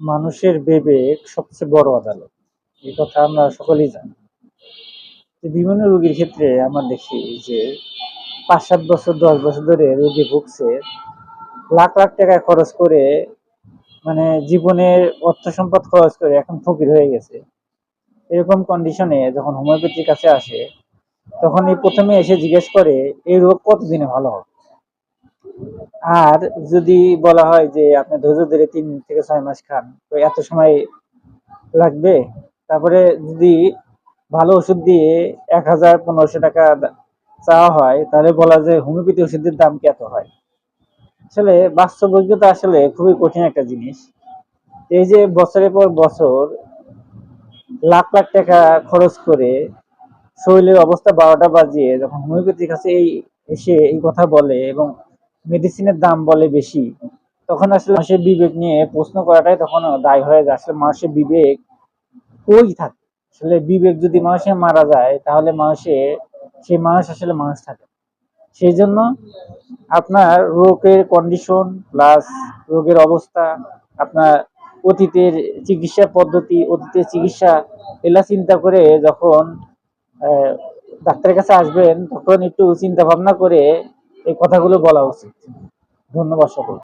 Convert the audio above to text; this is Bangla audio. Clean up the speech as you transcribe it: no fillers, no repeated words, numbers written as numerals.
মানুষের বিবেক সবচেয়ে বড় আদালত। এই কথা আমরা সকলেই জানি। যে বিভিন্ন রোগীর ক্ষেত্রে আমরা দেখি যে ৫-৭ বছর ১০ বছর ধরে রোগী ভুগছে, লাখ লাখ টাকা খরচ করে, মানে জীবনের অর্থ সম্পদ খরচ করে এখন ফকির হয়ে গেছে। এরকম কন্ডিশনে যখন হোমিওপ্যাথির কাছে আসে, তখন এই প্রথমে এসে জিজ্ঞেস করে এই রোগ কতদিনে ভালো হবে। আর যদি বলা হয় যে আপনি ধৈর্য ধরে ৩ থেকে ৬ মাস খান, তো এত সময় লাগবে। তারপরে যদি ভালো ওষুধ দিয়ে ১,০০০-১৫০০ টাকা চাওয়া হয়, তাহলে বলা যায় হোমিওপ্যাথি ওষুধের দাম কি এত হয়? আসলে বাস্তব অভিজ্ঞতা আসলে খুবই কঠিন একটা জিনিস। এই যে বছরের পর বছর লাখ লাখ টাকা খরচ করে শরীরের অবস্থা ১২টা বাজিয়ে যখন হোমিওপ্যাথির কাছে এসে এই কথা বলে এবং মেডিসিনের দাম বলে বেশি, তখন আসলে মানুষের বিবেক নিয়ে প্রশ্ন করাটাই তখন দায় হয়ে যায়। আসলে মানুষের বিবেক কই থাকে? আসলে বিবেক যদি মানুষের মারা যায়, তাহলে সেই মানুষ আসলে মানুষ থাকে। সেই জন্য আপনার রোগের কন্ডিশন প্লাস রোগের অবস্থা, আপনার অতীতের চিকিৎসা পদ্ধতি, অতীতের চিকিৎসা, এগুলা চিন্তা করে যখন ডাক্তারের কাছে আসবেন, তখন একটু চিন্তা ভাবনা করে এই কথাগুলো বলা উচিত। ধন্যবাদ সকলকে।